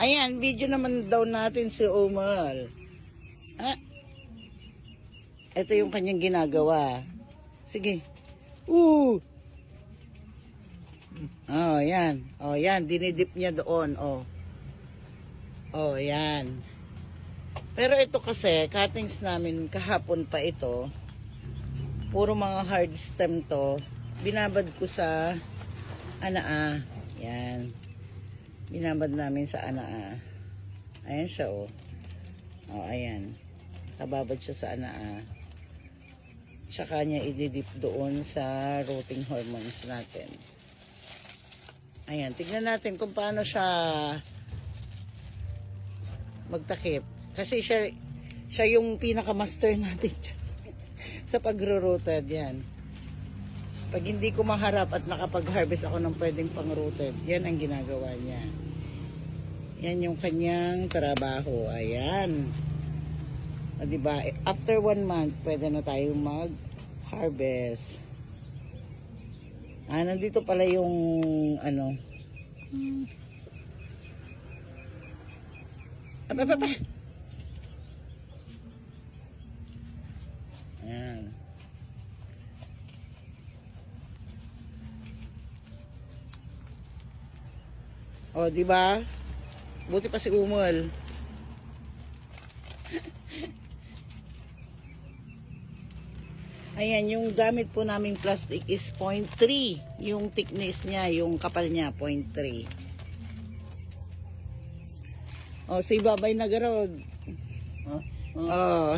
Ayan, video naman daw natin si Umal. Ah, ito yung kanyang ginagawa. Sige. Oh, yan. Oh, yan. Dinidip niya doon. Oh. Oh, yan. Pero ito kasi, cuttings namin kahapon pa ito. Puro mga hard stem to. Binabad ko sa anaa. Yan. Binabad namin sa anaa. Ayan siya, oh. Oh, ayan. Kababad siya sa anaa. Tsaka niya ididip doon sa rooting hormones natin. Ayan, tignan natin kung paano siya magtakip. Kasi siya yung pinaka-master natin sa pagro-rooted. Yan. Pag hindi ko maharap at nakapag-harvest ako ng pwedeng pang-rooted, yan ang ginagawa niya. Yan yung kanyang trabaho. Ayan. O, diba? After 1 month, pwede na tayong mag-harvest. Nandito pala yung ano. Apa. Ayan. O, diba? Buti pa si Umol. Ayan, yung gamit po naming plastic is 0.3. Yung thickness niya, yung kapal niya, 0.3. O, si Babay Nagarod. Oh.